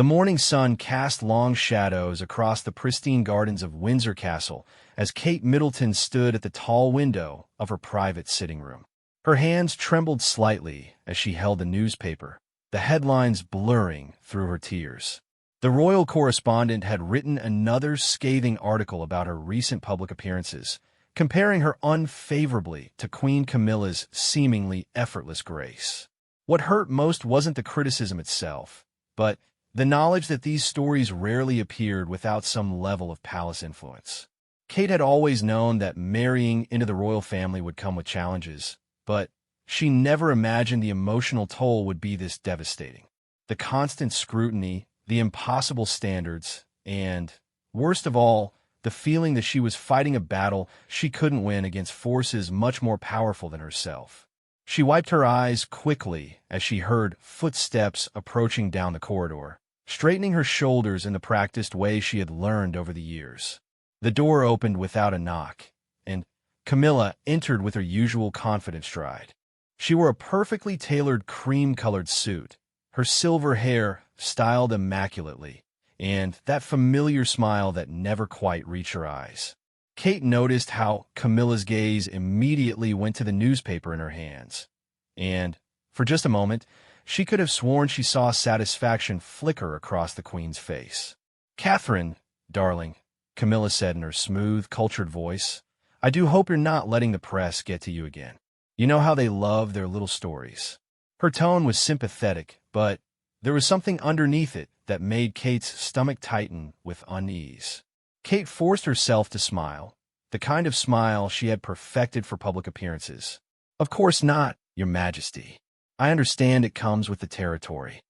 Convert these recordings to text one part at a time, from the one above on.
The morning sun cast long shadows across the pristine gardens of Windsor Castle as Kate Middleton stood at the tall window of her private sitting room. Her hands trembled slightly as she held the newspaper, the headlines blurring through her tears. The royal correspondent had written another scathing article about her recent public appearances, comparing her unfavorably to Queen Camilla's seemingly effortless grace. What hurt most wasn't the criticism itself, but the knowledge that these stories rarely appeared without some level of palace influence. Kate had always known that marrying into the royal family would come with challenges, but she never imagined the emotional toll would be this devastating. The constant scrutiny, the impossible standards, and, worst of all, the feeling that she was fighting a battle she couldn't win against forces much more powerful than herself. She wiped her eyes quickly as she heard footsteps approaching down the corridor, straightening her shoulders in the practiced way she had learned over the years. The door opened without a knock, and Camilla entered with her usual confident stride. She wore a perfectly tailored cream-colored suit, her silver hair styled immaculately, and that familiar smile that never quite reached her eyes. Kate noticed how Camilla's gaze immediately went to the newspaper in her hands, and, for just a moment, she could have sworn she saw satisfaction flicker across the Queen's face. "Catherine, darling," Camilla said in her smooth, cultured voice, "I do hope you're not letting the press get to you again. You know how they love their little stories." Her tone was sympathetic, but there was something underneath it that made Kate's stomach tighten with unease. Kate forced herself to smile, the kind of smile she had perfected for public appearances. "Of course not, Your Majesty. I understand it comes with the territory."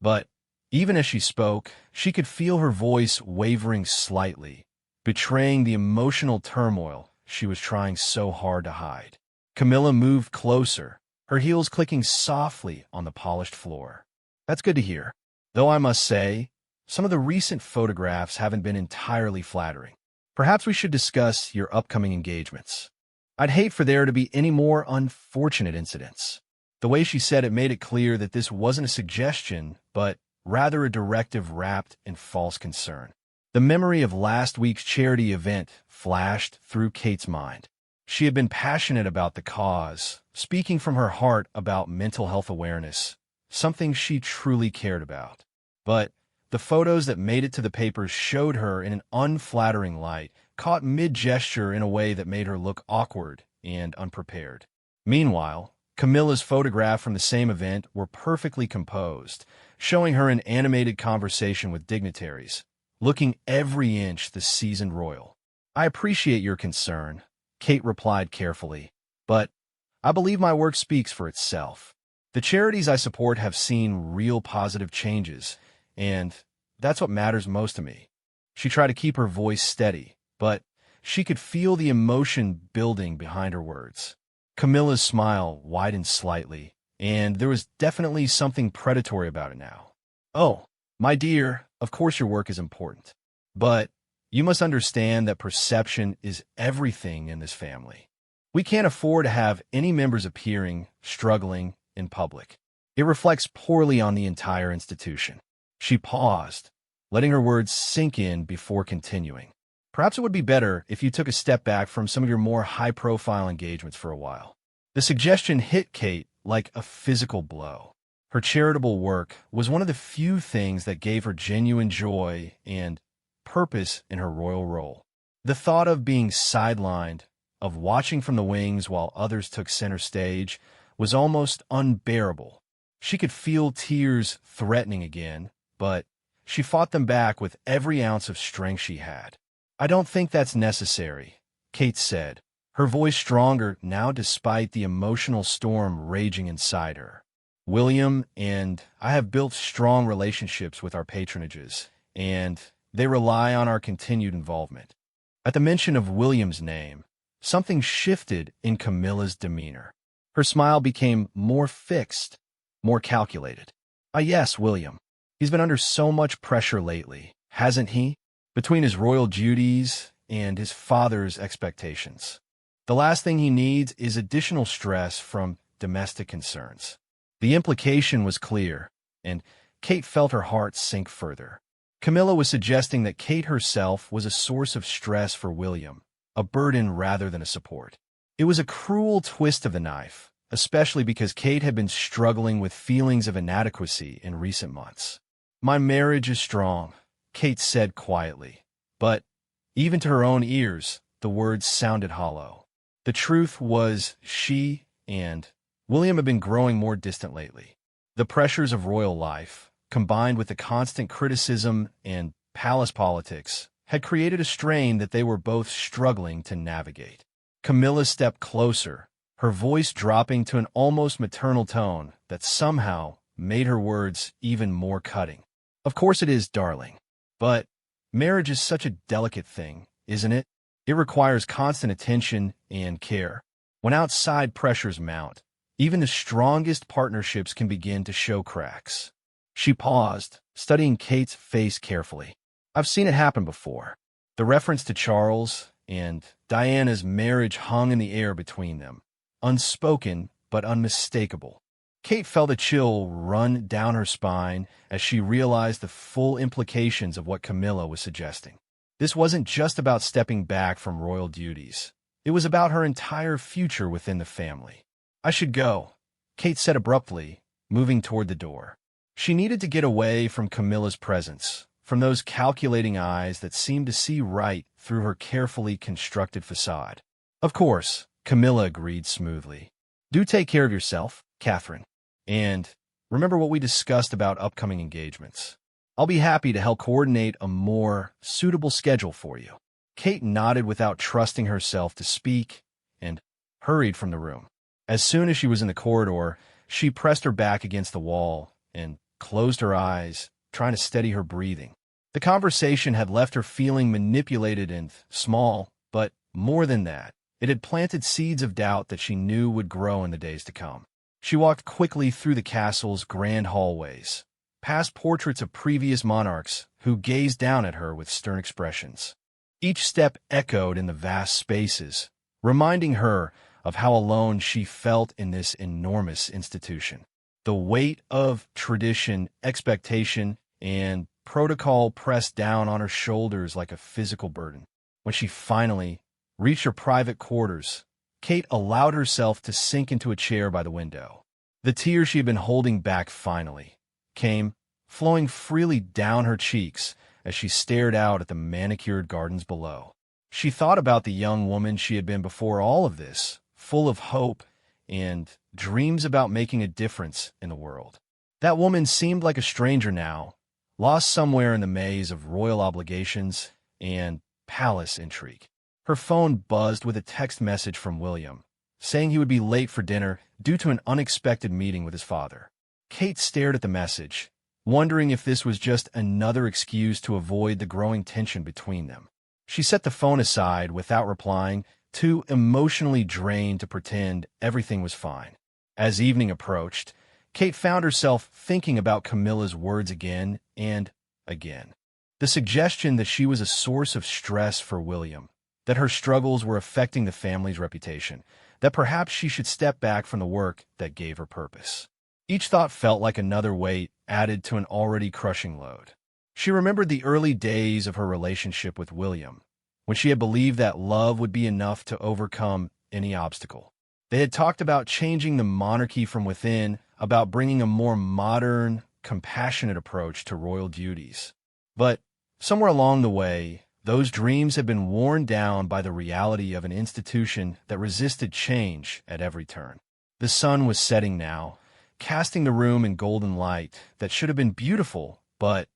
But even as she spoke, she could feel her voice wavering slightly, betraying the emotional turmoil she was trying so hard to hide. Camilla moved closer, her heels clicking softly on the polished floor. "That's good to hear. Though I must say, some of the recent photographs haven't been entirely flattering. Perhaps we should discuss your upcoming engagements. I'd hate for there to be any more unfortunate incidents." The way she said it made it clear that this wasn't a suggestion, but rather a directive wrapped in false concern. The memory of last week's charity event flashed through Kate's mind. She had been passionate about the cause, speaking from her heart about mental health awareness, something she truly cared about. But the photos that made it to the papers showed her in an unflattering light, caught mid-gesture in a way that made her look awkward and unprepared. Meanwhile, Camilla's photographs from the same event were perfectly composed, showing her in animated conversation with dignitaries, looking every inch the seasoned royal. "I appreciate your concern," Kate replied carefully, "but I believe my work speaks for itself. The charities I support have seen real positive changes, and that's what matters most to me." She tried to keep her voice steady, but she could feel the emotion building behind her words. Camilla's smile widened slightly, and there was definitely something predatory about it now. "Oh, my dear, of course your work is important. But you must understand that perception is everything in this family. We can't afford to have any members appearing, struggling, in public. It reflects poorly on the entire institution." She paused, letting her words sink in before continuing. "Perhaps it would be better if you took a step back from some of your more high-profile engagements for a while." The suggestion hit Kate like a physical blow. Her charitable work was one of the few things that gave her genuine joy and purpose in her royal role. The thought of being sidelined, of watching from the wings while others took center stage, was almost unbearable. She could feel tears threatening again, but she fought them back with every ounce of strength she had. "I don't think that's necessary," Kate said, her voice stronger now despite the emotional storm raging inside her. "William and I have built strong relationships with our patronages, and they rely on our continued involvement." At the mention of William's name, something shifted in Camilla's demeanor. Her smile became more fixed, more calculated. "Ah, yes, William. He's been under so much pressure lately, hasn't he? Between his royal duties and his father's expectations. The last thing he needs is additional stress from domestic concerns." The implication was clear, and Kate felt her heart sink further. Camilla was suggesting that Kate herself was a source of stress for William, a burden rather than a support. It was a cruel twist of the knife, especially because Kate had been struggling with feelings of inadequacy in recent months. "My marriage is strong," Kate said quietly, but even to her own ears, the words sounded hollow. The truth was she and William had been growing more distant lately. The pressures of royal life, combined with the constant criticism and palace politics, had created a strain that they were both struggling to navigate. Camilla stepped closer, her voice dropping to an almost maternal tone that somehow made her words even more cutting. "Of course it is, darling. But marriage is such a delicate thing, isn't it? It requires constant attention and care. When outside pressures mount, even the strongest partnerships can begin to show cracks." She paused, studying Kate's face carefully. "I've seen it happen before." The reference to Charles and Diana's marriage hung in the air between them, unspoken but unmistakable. Kate felt a chill run down her spine as she realized the full implications of what Camilla was suggesting. This wasn't just about stepping back from royal duties. It was about her entire future within the family. "I should go," Kate said abruptly, moving toward the door. She needed to get away from Camilla's presence, from those calculating eyes that seemed to see right through her carefully constructed facade. "Of course," Camilla agreed smoothly. "Do take care of yourself, Catherine. And remember what we discussed about upcoming engagements. I'll be happy to help coordinate a more suitable schedule for you." Kate nodded without trusting herself to speak and hurried from the room. As soon as she was in the corridor, she pressed her back against the wall and closed her eyes, trying to steady her breathing. The conversation had left her feeling manipulated and small, but more than that, it had planted seeds of doubt that she knew would grow in the days to come. She walked quickly through the castle's grand hallways, past portraits of previous monarchs who gazed down at her with stern expressions. Each step echoed in the vast spaces, reminding her of how alone she felt in this enormous institution. The weight of tradition, expectation, and protocol pressed down on her shoulders like a physical burden. When she finally reached her private quarters, Kate allowed herself to sink into a chair by the window. The tears she had been holding back finally came, flowing freely down her cheeks as she stared out at the manicured gardens below. She thought about the young woman she had been before all of this, full of hope and dreams about making a difference in the world. That woman seemed like a stranger now, lost somewhere in the maze of royal obligations and palace intrigue. Her phone buzzed with a text message from William, saying he would be late for dinner due to an unexpected meeting with his father. Kate stared at the message, wondering if this was just another excuse to avoid the growing tension between them. She set the phone aside without replying, too emotionally drained to pretend everything was fine. As evening approached, Kate found herself thinking about Camilla's words again and again. The suggestion that she was a source of stress for William, that her struggles were affecting the family's reputation, that perhaps she should step back from the work that gave her purpose. Each thought felt like another weight added to an already crushing load. She remembered the early days of her relationship with William, when she had believed that love would be enough to overcome any obstacle. They had talked about changing the monarchy from within, about bringing a more modern, compassionate approach to royal duties. But somewhere along the way, those dreams had been worn down by the reality of an institution that resisted change at every turn. The sun was setting now, casting the room in golden light that should have been beautiful, but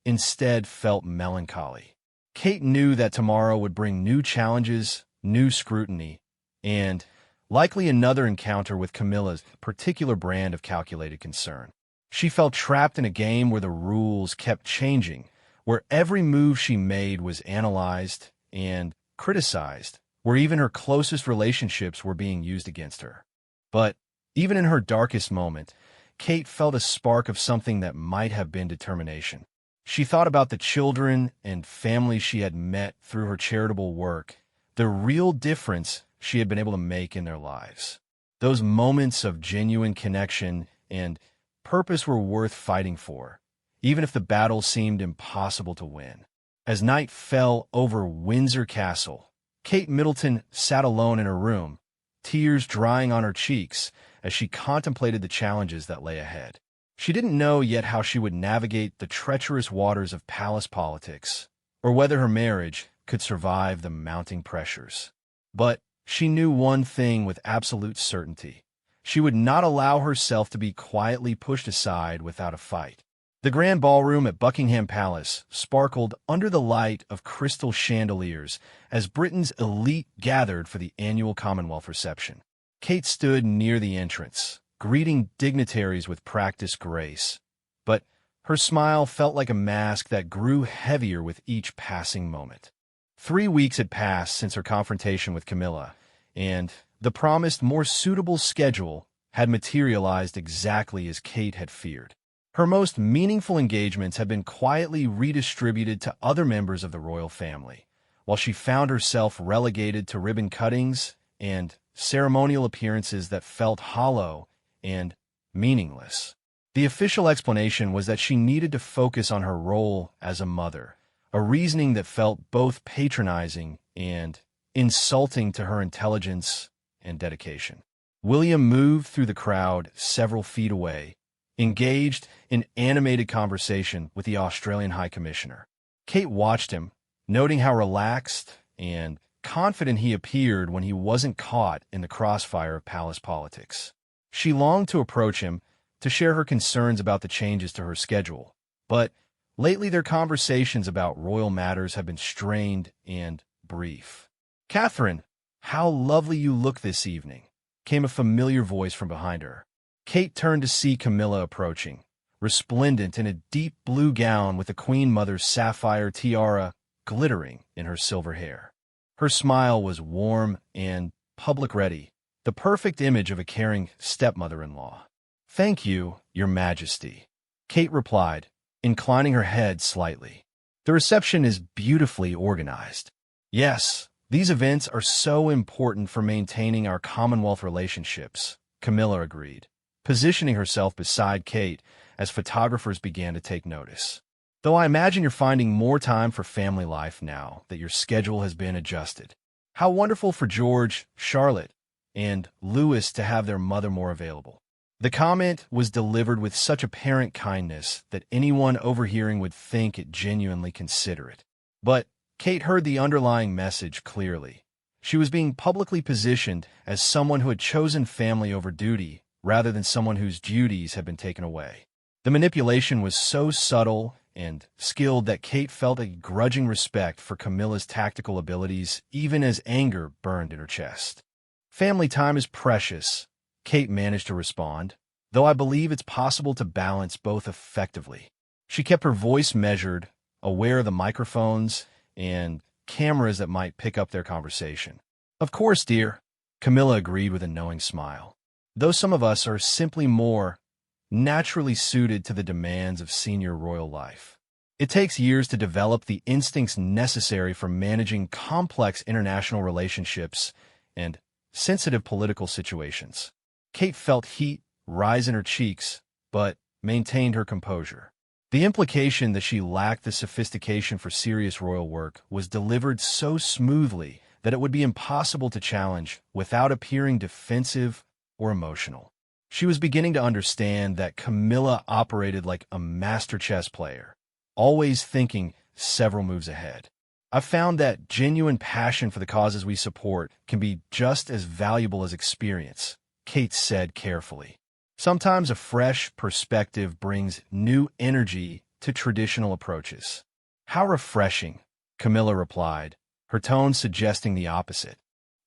instead felt melancholy. Kate knew that tomorrow would bring new challenges, new scrutiny, and likely another encounter with Camilla's particular brand of calculated concern. She felt trapped in a game where the rules kept changing, where every move she made was analyzed and criticized, where even her closest relationships were being used against her. But even in her darkest moment, Kate felt a spark of something that might have been determination. She thought about the children and family she had met through her charitable work, the real difference she had been able to make in their lives. Those moments of genuine connection and purpose were worth fighting for, even if the battle seemed impossible to win. As night fell over Windsor Castle, Kate Middleton sat alone in her room, tears drying on her cheeks as she contemplated the challenges that lay ahead. She didn't know yet how she would navigate the treacherous waters of palace politics, or whether her marriage could survive the mounting pressures. But she knew one thing with absolute certainty. She would not allow herself to be quietly pushed aside without a fight. The grand ballroom at Buckingham Palace sparkled under the light of crystal chandeliers as Britain's elite gathered for the annual Commonwealth reception. Kate stood near the entrance, greeting dignitaries with practiced grace, but her smile felt like a mask that grew heavier with each passing moment. 3 weeks had passed since her confrontation with Camilla, and the promised more suitable schedule had materialized exactly as Kate had feared. Her most meaningful engagements had been quietly redistributed to other members of the royal family, while she found herself relegated to ribbon cuttings and ceremonial appearances that felt hollow and meaningless. The official explanation was that she needed to focus on her role as a mother, a reasoning that felt both patronizing and insulting to her intelligence and dedication. William moved through the crowd several feet away, engaged in animated conversation with the Australian High Commissioner. Kate watched him, noting how relaxed and confident he appeared when he wasn't caught in the crossfire of palace politics. She longed to approach him, to share her concerns about the changes to her schedule, but lately their conversations about royal matters have been strained and brief. "Catherine, how lovely you look this evening," came a familiar voice from behind her. Kate turned to see Camilla approaching, resplendent in a deep blue gown with the Queen Mother's sapphire tiara glittering in her silver hair. Her smile was warm and public-ready, the perfect image of a caring stepmother-in-law. "Thank you, Your Majesty," Kate replied, inclining her head slightly. "The reception is beautifully organized." "Yes, these events are so important for maintaining our Commonwealth relationships," Camilla agreed, positioning herself beside Kate as photographers began to take notice. "Though I imagine you're finding more time for family life now that your schedule has been adjusted. How wonderful for George, Charlotte, and Louis to have their mother more available." The comment was delivered with such apparent kindness that anyone overhearing would think it genuinely considerate. But Kate heard the underlying message clearly. She was being publicly positioned as someone who had chosen family over duty, rather than someone whose duties had been taken away. The manipulation was so subtle and skilled that Kate felt a grudging respect for Camilla's tactical abilities, even as anger burned in her chest. "Family time is precious," Kate managed to respond, "though I believe it's possible to balance both effectively." She kept her voice measured, aware of the microphones and cameras that might pick up their conversation. "Of course, dear," Camilla agreed with a knowing smile. "Though some of us are simply more naturally suited to the demands of senior royal life. It takes years to develop the instincts necessary for managing complex international relationships and sensitive political situations." Kate felt heat rise in her cheeks, but maintained her composure. The implication that she lacked the sophistication for serious royal work was delivered so smoothly that it would be impossible to challenge without appearing defensive or emotional. She was beginning to understand that Camilla operated like a master chess player, always thinking several moves ahead. "I've found that genuine passion for the causes we support can be just as valuable as experience," Kate said carefully. "Sometimes a fresh perspective brings new energy to traditional approaches." "How refreshing," Camilla replied, her tone suggesting the opposite.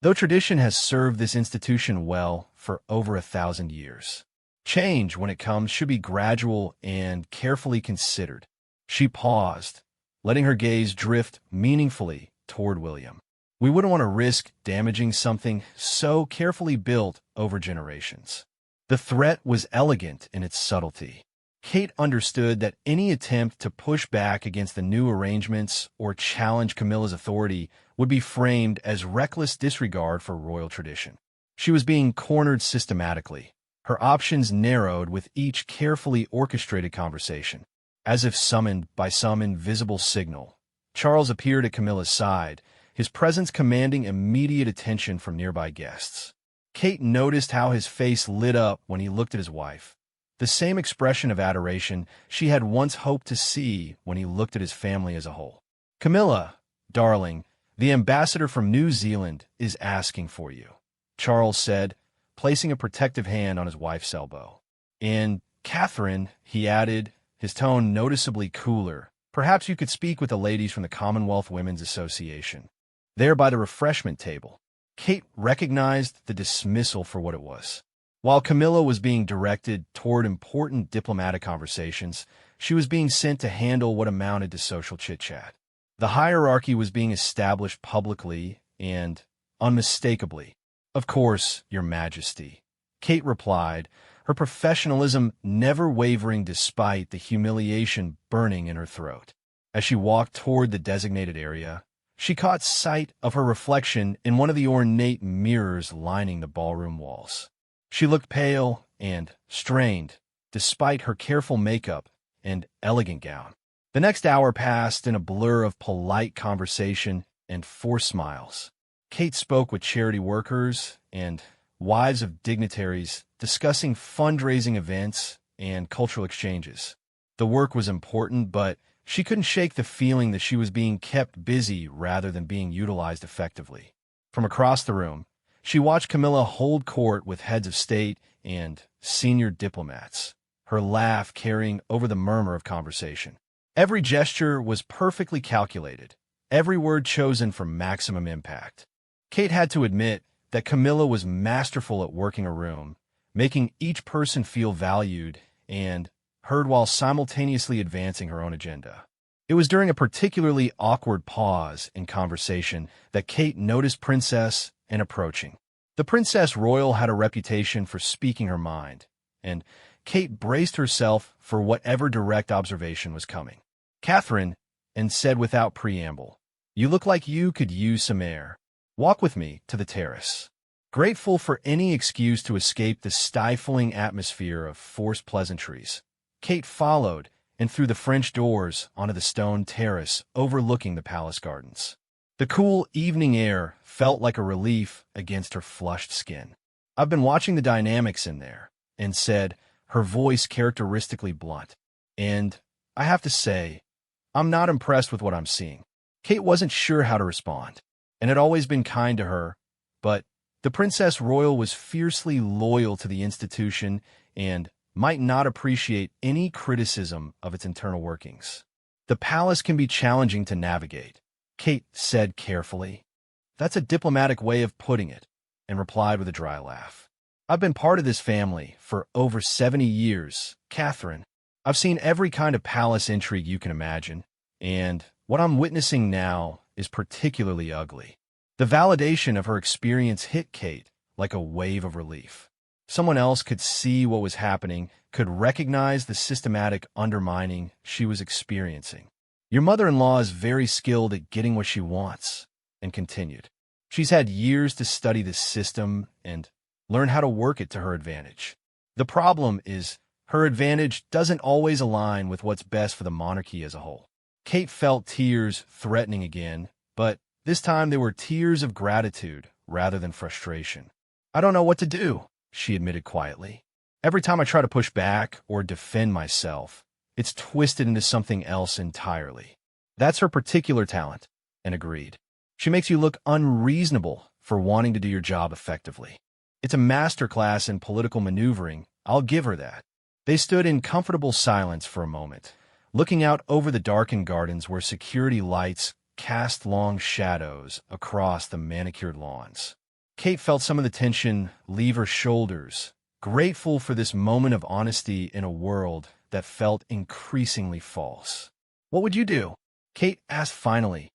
"Though tradition has served this institution well for over 1,000 years. Change, when it comes, should be gradual and carefully considered." She paused, letting her gaze drift meaningfully toward William. "We wouldn't want to risk damaging something so carefully built over generations." The threat was elegant in its subtlety. Kate understood that any attempt to push back against the new arrangements or challenge Camilla's authority would be framed as reckless disregard for royal tradition. She was being cornered systematically, her options narrowed with each carefully orchestrated conversation. As if summoned by some invisible signal, Charles appeared at Camilla's side, his presence commanding immediate attention from nearby guests. Kate noticed how his face lit up when he looked at his wife, the same expression of adoration she had once hoped to see when he looked at his family as a whole. "Camilla, darling, the ambassador from New Zealand is asking for you," Charles said, placing a protective hand on his wife's elbow. "And, Catherine," he added, his tone noticeably cooler, "perhaps you could speak with the ladies from the Commonwealth Women's Association. There by the refreshment table." Kate recognized the dismissal for what it was. While Camilla was being directed toward important diplomatic conversations, she was being sent to handle what amounted to social chit-chat. The hierarchy was being established publicly and unmistakably. "Of course, Your Majesty," Kate replied, her professionalism never wavering despite the humiliation burning in her throat. As she walked toward the designated area, she caught sight of her reflection in one of the ornate mirrors lining the ballroom walls. She looked pale and strained, despite her careful makeup and elegant gown. The next hour passed in a blur of polite conversation and forced smiles. Kate spoke with charity workers and wives of dignitaries, discussing fundraising events and cultural exchanges. The work was important, but she couldn't shake the feeling that she was being kept busy rather than being utilized effectively. From across the room, she watched Camilla hold court with heads of state and senior diplomats, her laugh carrying over the murmur of conversation. Every gesture was perfectly calculated, every word chosen for maximum impact. Kate had to admit that Camilla was masterful at working a room, making each person feel valued and heard while simultaneously advancing her own agenda. It was during a particularly awkward pause in conversation that Kate noticed Princess and approaching. The Princess Royal had a reputation for speaking her mind, and Kate braced herself for whatever direct observation was coming. "Catherine," and said without preamble, "you look like you could use some air. Walk with me to the terrace." Grateful for any excuse to escape the stifling atmosphere of forced pleasantries, Kate followed and through the French doors onto the stone terrace overlooking the palace gardens. The cool evening air felt like a relief against her flushed skin. "I've been watching the dynamics in there," and said, her voice characteristically blunt. "And I have to say, I'm not impressed with what I'm seeing." Kate wasn't sure how to respond, and had always been kind to her, but the Princess Royal was fiercely loyal to the institution and might not appreciate any criticism of its internal workings. "The palace can be challenging to navigate," Kate said carefully. "That's a diplomatic way of putting it," and replied with a dry laugh. "I've been part of this family for over 70 years, Catherine. I've seen every kind of palace intrigue you can imagine, and what I'm witnessing now is particularly ugly." The validation of her experience hit Kate like a wave of relief. Someone else could see what was happening, could recognize the systematic undermining she was experiencing. "Your mother-in-law is very skilled at getting what she wants," and continued. "She's had years to study this system and learn how to work it to her advantage. The problem is her advantage doesn't always align with what's best for the monarchy as a whole." Kate felt tears threatening again, but this time they were tears of gratitude rather than frustration. "I don't know what to do," she admitted quietly. "Every time I try to push back or defend myself, it's twisted into something else entirely." "That's her particular talent," and agreed. "She makes you look unreasonable for wanting to do your job effectively. It's a masterclass in political maneuvering, I'll give her that." They stood in comfortable silence for a moment, looking out over the darkened gardens where security lights cast long shadows across the manicured lawns. Kate felt some of the tension leave her shoulders, grateful for this moment of honesty in a world that felt increasingly false. "What would you do?" Kate asked finally,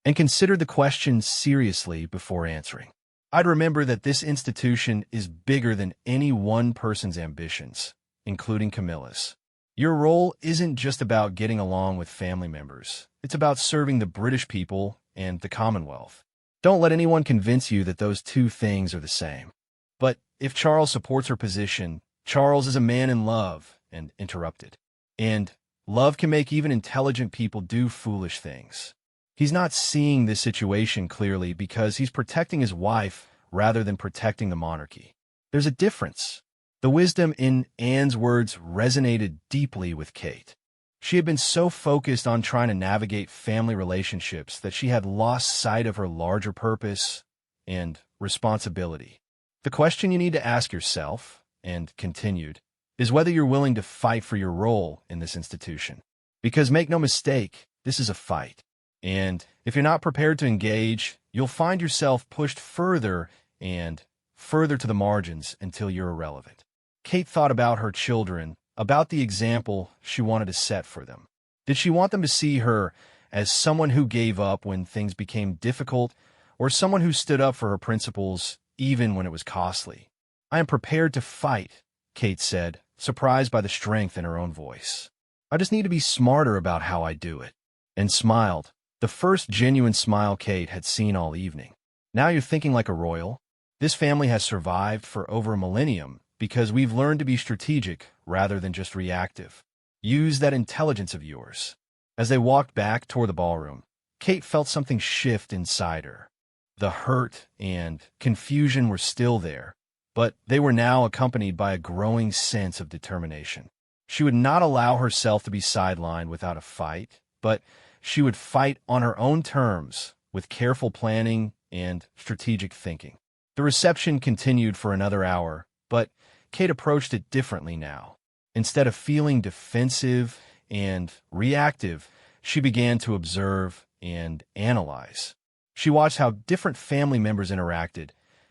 and considered the question seriously before answering. "I'd remember that this institution is bigger than any one person's ambitions, including Camilla's. Your role isn't just about getting along with family members. It's about serving the British people and the Commonwealth. Don't let anyone convince you that those two things are the same." But if Charles supports her position, Charles is a man in love, and interrupted. "And Love can make even intelligent people do foolish things. He's not seeing this situation clearly because he's protecting his wife rather than protecting the monarchy. There's a difference. The wisdom in Anne's words resonated deeply with Kate. She had been so focused on trying to navigate family relationships that she had lost sight of her larger purpose and responsibility. The question you need to ask yourself, and continued, is whether you're willing to fight for your role in this institution. Because make no mistake, this is a fight. And if you're not prepared to engage, you'll find yourself pushed further and further to the margins until you're irrelevant. Kate thought about her children, about the example she wanted to set for them. Did she want them to see her as someone who gave up when things became difficult, or someone who stood up for her principles even when it was costly? "I am prepared to fight," Kate said, surprised by the strength in her own voice. "I just need to be smarter about how I do it," and smiled, the first genuine smile Kate had seen all evening. "Now you're thinking like a royal. This family has survived for over a millennium because we've learned to be strategic rather than just reactive. Use that intelligence of yours." As they walked back toward the ballroom, Kate felt something shift inside her. The hurt and confusion were still there, but they were now accompanied by a growing sense of determination. She would not allow herself to be sidelined without a fight, but she would fight on her own terms, with careful planning and strategic thinking. The reception continued for another hour, but Kate approached it differently now. Instead of feeling defensive and reactive, she began to observe and analyze. She watched how different family members interacted,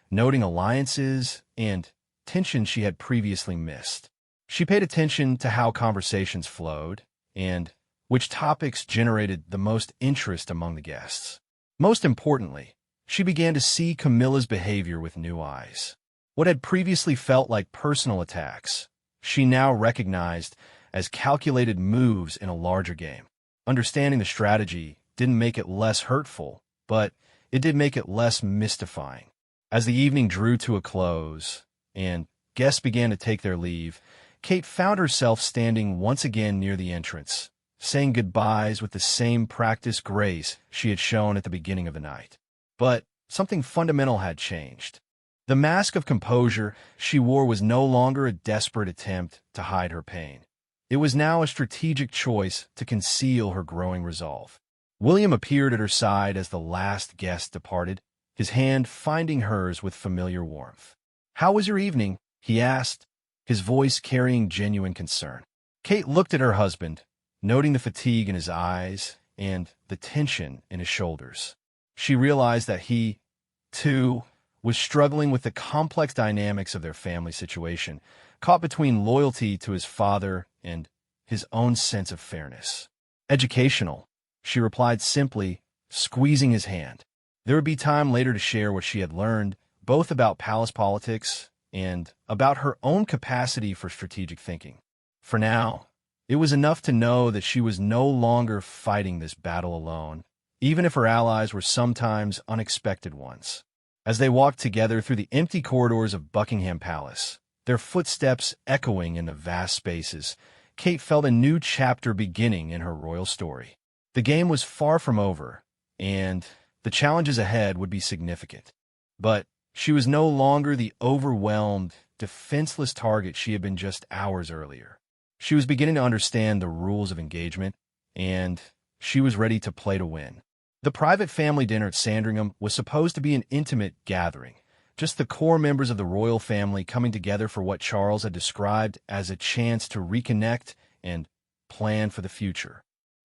noting alliances and tensions she had previously missed. She paid attention to how conversations flowed and which topics generated the most interest among the guests. Most importantly, she began to see Camilla's behavior with new eyes. What had previously felt like personal attacks, she now recognized as calculated moves in a larger game. Understanding the strategy didn't make it less hurtful, but it did make it less mystifying. As the evening drew to a close and guests began to take their leave, Kate found herself standing once again near the entrance, saying goodbyes with the same practiced grace she had shown at the beginning of the night. But something fundamental had changed. The mask of composure she wore was no longer a desperate attempt to hide her pain. It was now a strategic choice to conceal her growing resolve. William appeared at her side as the last guest departed, his hand finding hers with familiar warmth. "How was your evening?" he asked, his voice carrying genuine concern. Kate looked at her husband, noting the fatigue in his eyes and the tension in his shoulders. She realized that he, too, was struggling with the complex dynamics of their family situation, caught between loyalty to his father and his own sense of fairness. "Educational," she replied simply, squeezing his hand. There would be time later to share what she had learned, both about palace politics and about her own capacity for strategic thinking. For now, it was enough to know that she was no longer fighting this battle alone, even if her allies were sometimes unexpected ones. As they walked together through the empty corridors of Buckingham Palace, their footsteps echoing in the vast spaces, Kate felt a new chapter beginning in her royal story. The game was far from over, and the challenges ahead would be significant. But she was no longer the overwhelmed, defenseless target she had been just hours earlier. She was beginning to understand the rules of engagement, and she was ready to play to win. The private family dinner at Sandringham was supposed to be an intimate gathering, just the core members of the royal family coming together for what Charles had described as a chance to reconnect and plan for the future.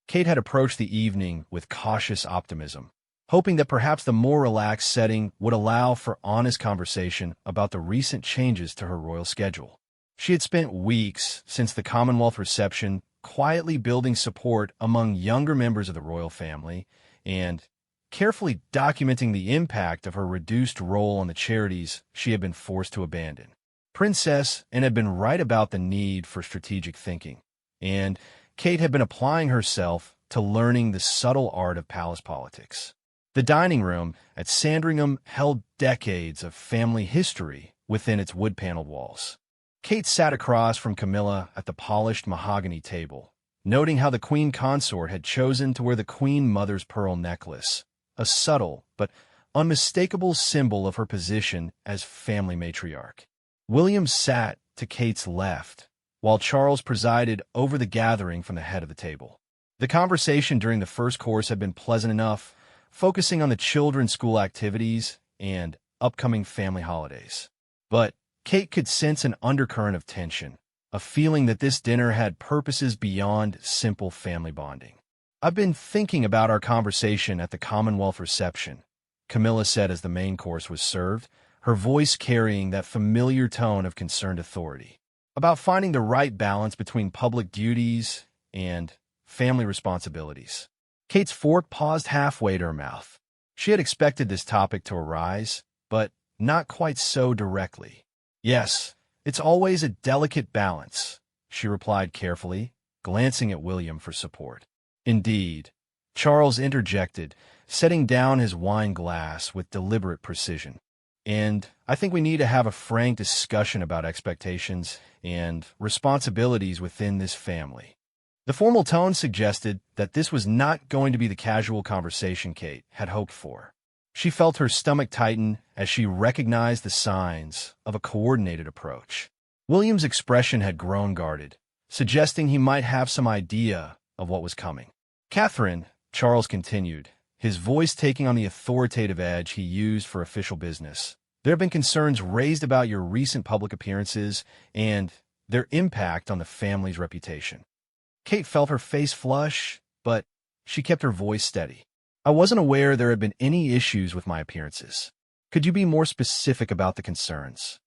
Kate had approached the evening with cautious optimism, hoping that perhaps the more relaxed setting would allow for honest conversation about the recent changes to her royal schedule. She had spent weeks since the Commonwealth reception quietly building support among younger members of the royal family and carefully documenting the impact of her reduced role on the charities she had been forced to abandon. Princess Anne had been right about the need for strategic thinking, and Kate had been applying herself to learning the subtle art of palace politics. The dining room at Sandringham held decades of family history within its wood-paneled walls. Kate sat across from Camilla at the polished mahogany table, noting how the queen consort had chosen to wear the queen mother's pearl necklace, a subtle but unmistakable symbol of her position as family matriarch. William sat to Kate's left, while Charles presided over the gathering from the head of the table. The conversation during the first course had been pleasant enough, focusing on the children's school activities and upcoming family holidays. But Kate could sense an undercurrent of tension, a feeling that this dinner had purposes beyond simple family bonding. "I've been thinking about our conversation at the Commonwealth reception," Camilla said as the main course was served, her voice carrying that familiar tone of concerned authority. "About finding the right balance between public duties and family responsibilities." Kate's fork paused halfway to her mouth. She had expected this topic to arise, but not quite so directly. "Yes, it's always a delicate balance," she replied carefully, glancing at William for support. "Indeed," Charles interjected, setting down his wine glass with deliberate precision. "And I think we need to have a frank discussion about expectations and responsibilities within this family." The formal tone suggested that this was not going to be the casual conversation Kate had hoped for. She felt her stomach tighten as she recognized the signs of a coordinated approach. William's expression had grown guarded, suggesting he might have some idea of what was coming. "Catherine," Charles continued, his voice taking on the authoritative edge he used for official business, "there have been concerns raised about your recent public appearances and their impact on the family's reputation." Kate felt her face flush, but she kept her voice steady. "I wasn't aware there had been any issues with my appearances. Could you be more specific about the concerns?"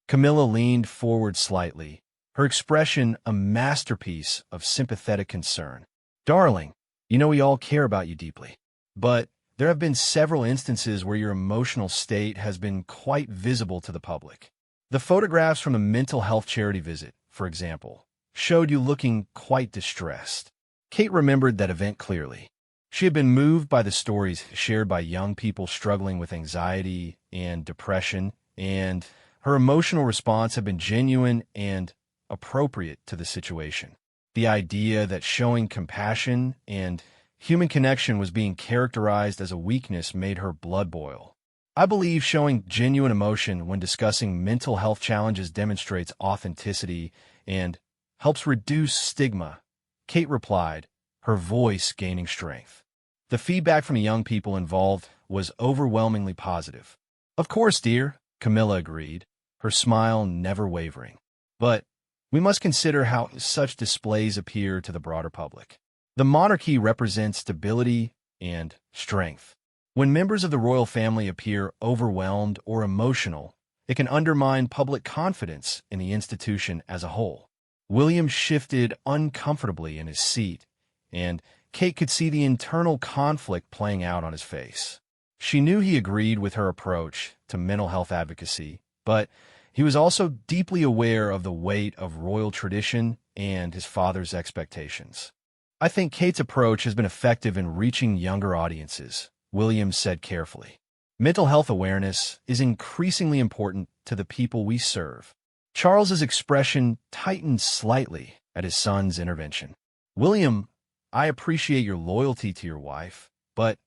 Camilla leaned forward slightly, her expression a masterpiece of sympathetic concern. "Darling, you know we all care about you deeply. But there have been several instances where your emotional state has been quite visible to the public. The photographs from the mental health charity visit, for example, showed you looking quite distressed." Kate remembered that event clearly. She had been moved by the stories shared by young people struggling with anxiety and depression, and her emotional response had been genuine and appropriate to the situation. The idea that showing compassion and human connection was being characterized as a weakness made her blood boil. "I believe showing genuine emotion when discussing mental health challenges demonstrates authenticity and helps reduce stigma," Kate replied, her voice gaining strength. The feedback from the young people involved was overwhelmingly positive. "Of course, dear," Camilla agreed, her smile never wavering. "But we must consider how such displays appear to the broader public. The monarchy represents stability and strength. When members of the royal family appear overwhelmed or emotional, it can undermine public confidence in the institution as a whole." William shifted uncomfortably in his seat, and Kate could see the internal conflict playing out on his face. She knew he agreed with her approach to mental health advocacy, but he was also deeply aware of the weight of royal tradition and his father's expectations. "I think Kate's approach has been effective in reaching younger audiences," William said carefully. "Mental health awareness is increasingly important to the people we serve." Charles's expression tightened slightly at his son's intervention. "William, I appreciate your loyalty to your wife, but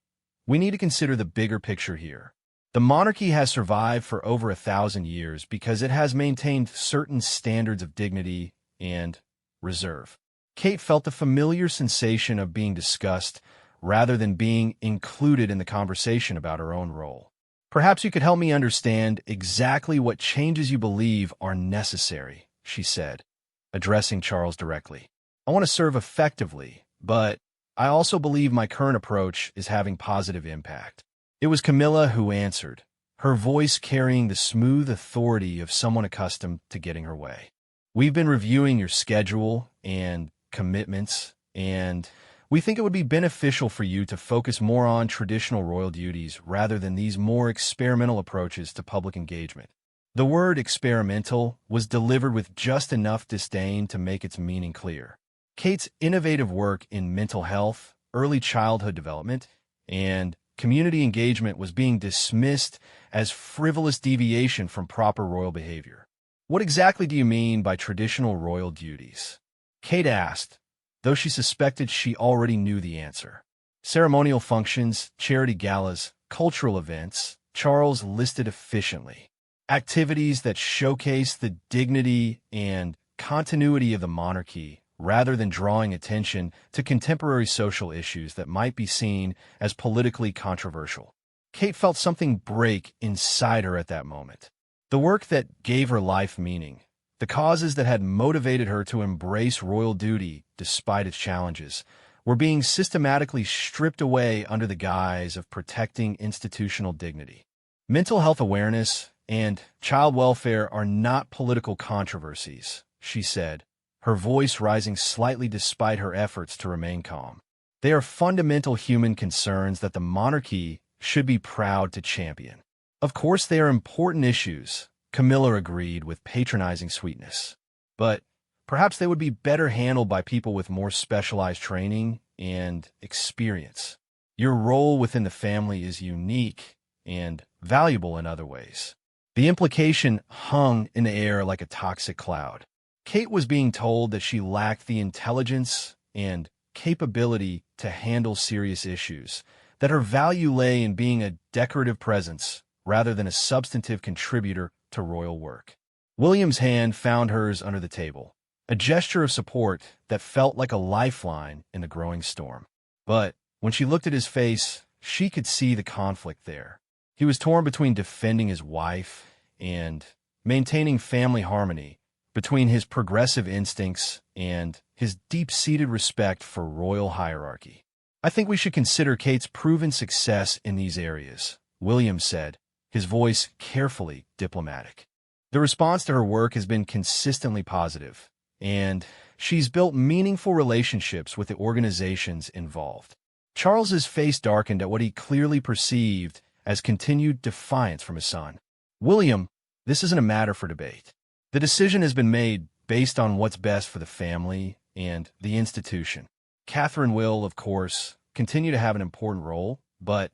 we need to consider the bigger picture here. The monarchy has survived for over 1,000 years because it has maintained certain standards of dignity and reserve." Kate felt the familiar sensation of being discussed rather than being included in the conversation about her own role. "Perhaps you could help me understand exactly what changes you believe are necessary," she said, addressing Charles directly. "I want to serve effectively, but I also believe my current approach is having positive impact." It was Camilla who answered, her voice carrying the smooth authority of someone accustomed to getting her way. "We've been reviewing your schedule and commitments, and we think it would be beneficial for you to focus more on traditional royal duties rather than these more experimental approaches to public engagement." The word experimental was delivered with just enough disdain to make its meaning clear. Kate's innovative work in mental health, early childhood development, and community engagement was being dismissed as frivolous deviation from proper royal behavior. "What exactly do you mean by traditional royal duties?" Kate asked, though she suspected she already knew the answer. Ceremonial functions, charity galas, cultural events, Charles listed efficiently. Activities that showcase the dignity and continuity of the monarchy, rather than drawing attention to contemporary social issues that might be seen as politically controversial. Kate felt something break inside her at that moment. The work that gave her life meaning, the causes that had motivated her to embrace royal duty despite its challenges, were being systematically stripped away under the guise of protecting institutional dignity. Mental health awareness and child welfare are not political controversies, she said, her voice rising slightly despite her efforts to remain calm. They are fundamental human concerns that the monarchy should be proud to champion. Of course, they are important issues, Camilla agreed with patronizing sweetness. But perhaps they would be better handled by people with more specialized training and experience. Your role within the family is unique and valuable in other ways. The implication hung in the air like a toxic cloud. Kate was being told that she lacked the intelligence and capability to handle serious issues, that her value lay in being a decorative presence rather than a substantive contributor to royal work. William's hand found hers under the table, a gesture of support that felt like a lifeline in the growing storm. But when she looked at his face, she could see the conflict there. He was torn between defending his wife and maintaining family harmony, between his progressive instincts and his deep-seated respect for royal hierarchy. I think we should consider Kate's proven success in these areas, William said, his voice carefully diplomatic. The response to her work has been consistently positive, and she's built meaningful relationships with the organizations involved. Charles's face darkened at what he clearly perceived as continued defiance from his son. William, this isn't a matter for debate. The decision has been made based on what's best for the family and the institution. Catherine will, of course, continue to have an important role, but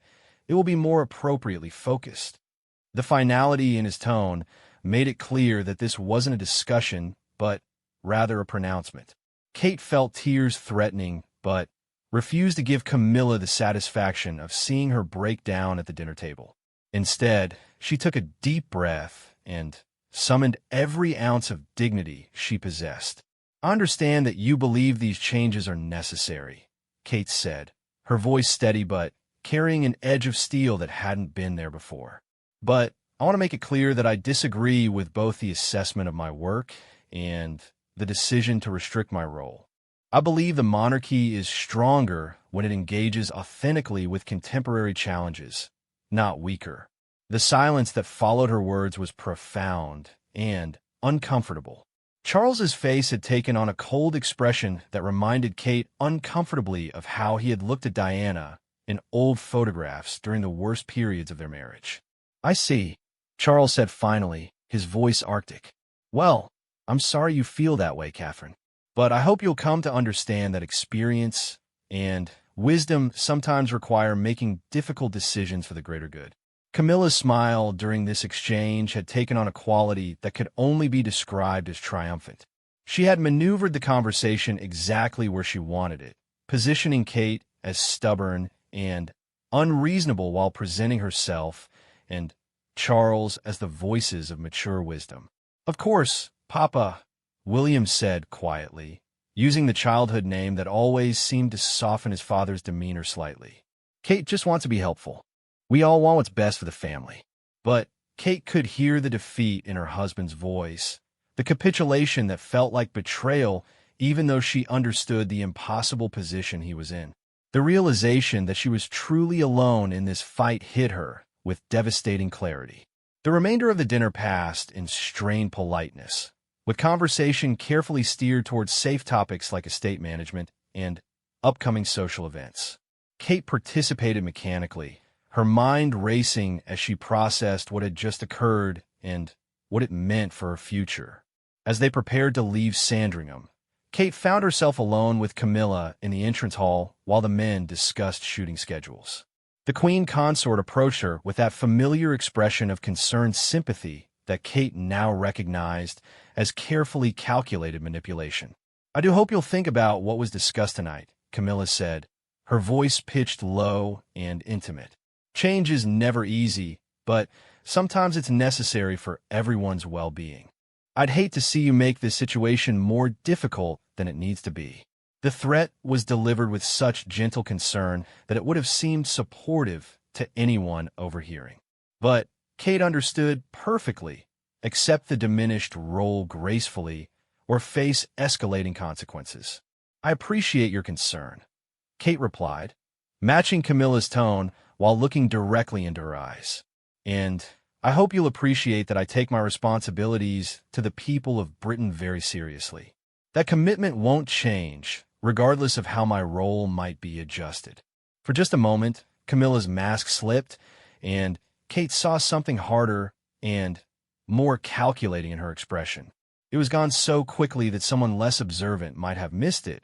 it will be more appropriately focused. The finality in his tone made it clear that this wasn't a discussion, but rather a pronouncement. Kate felt tears threatening, but refused to give Camilla the satisfaction of seeing her break down at the dinner table. Instead, she took a deep breath and summoned every ounce of dignity she possessed. "I understand that you believe these changes are necessary," Kate said, her voice steady but carrying an edge of steel that hadn't been there before. "But I want to make it clear that I disagree with both the assessment of my work and the decision to restrict my role. I believe the monarchy is stronger when it engages authentically with contemporary challenges, not weaker." The silence that followed her words was profound and uncomfortable. Charles's face had taken on a cold expression that reminded Kate uncomfortably of how he had looked at Diana in old photographs during the worst periods of their marriage. "I see," Charles said finally, his voice arctic. "Well, I'm sorry you feel that way, Catherine. But I hope you'll come to understand that experience and wisdom sometimes require making difficult decisions for the greater good." Camilla's smile during this exchange had taken on a quality that could only be described as triumphant. She had maneuvered the conversation exactly where she wanted it, positioning Kate as stubborn and unreasonable while presenting herself and Charles as the voices of mature wisdom. "Of course, Papa," William said quietly, using the childhood name that always seemed to soften his father's demeanor slightly. "Kate just wants to be helpful. We all want what's best for the family." But Kate could hear the defeat in her husband's voice, the capitulation that felt like betrayal even though she understood the impossible position he was in. The realization that she was truly alone in this fight hit her with devastating clarity. The remainder of the dinner passed in strained politeness, with conversation carefully steered towards safe topics like estate management and upcoming social events. Kate participated mechanically, her mind racing as she processed what had just occurred and what it meant for her future. As they prepared to leave Sandringham, Kate found herself alone with Camilla in the entrance hall while the men discussed shooting schedules. The Queen Consort approached her with that familiar expression of concerned sympathy that Kate now recognized as carefully calculated manipulation. I do hope you'll think about what was discussed tonight, Camilla said, her voice pitched low and intimate. Change is never easy, but sometimes it's necessary for everyone's well-being. I'd hate to see you make this situation more difficult than it needs to be. The threat was delivered with such gentle concern that it would have seemed supportive to anyone overhearing. But Kate understood perfectly: accept the diminished role gracefully or face escalating consequences. I appreciate your concern, Kate replied, matching Camilla's tone while looking directly into her eyes. And I hope you'll appreciate that I take my responsibilities to the people of Britain very seriously. That commitment won't change, regardless of how my role might be adjusted. For just a moment, Camilla's mask slipped, and Kate saw something harder and more calculating in her expression. It was gone so quickly that someone less observant might have missed it,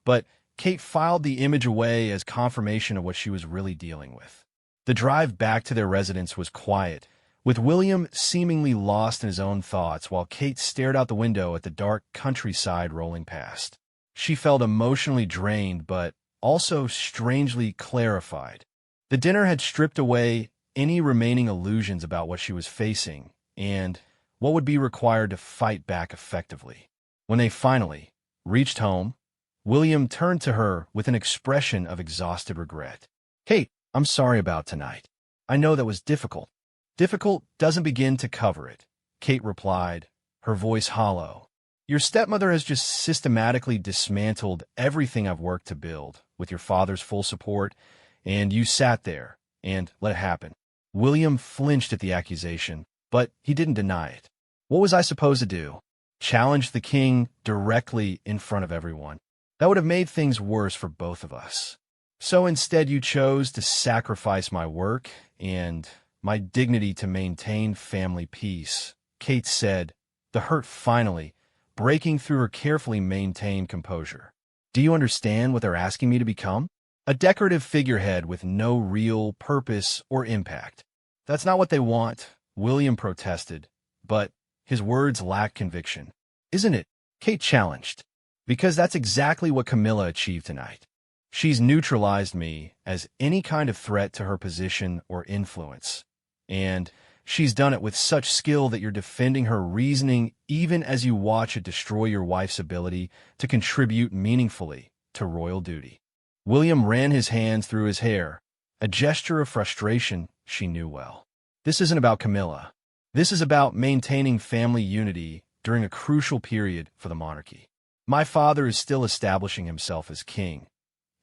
but Kate filed the image away as confirmation of what she was really dealing with. The drive back to their residence was quiet, with William seemingly lost in his own thoughts while Kate stared out the window at the dark countryside rolling past. She felt emotionally drained, but also strangely clarified. The dinner had stripped away any remaining illusions about what she was facing and what would be required to fight back effectively. When they finally reached home, William turned to her with an expression of exhausted regret. "Kate, I'm sorry about tonight. I know that was difficult." "Difficult doesn't begin to cover it," Kate replied, her voice hollow. "Your stepmother has just systematically dismantled everything I've worked to build, with your father's full support, and you sat there and let it happen." William flinched at the accusation, but he didn't deny it. What was I supposed to do? Challenge the king directly in front of everyone? That would have made things worse for both of us. So instead you chose to sacrifice my work and my dignity to maintain family peace, Kate said, the hurt finally breaking through her carefully maintained composure. "Do you understand what they're asking me to become? A decorative figurehead with no real purpose or impact." "That's not what they want," William protested, but his words lacked conviction. "Isn't it?" Kate challenged. "Because that's exactly what Camilla achieved tonight. She's neutralized me as any kind of threat to her position or influence. And she's done it with such skill that you're defending her reasoning even as you watch it destroy your wife's ability to contribute meaningfully to royal duty." William ran his hands through his hair, a gesture of frustration she knew well. "This isn't about Camilla. This is about maintaining family unity during a crucial period for the monarchy. My father is still establishing himself as king,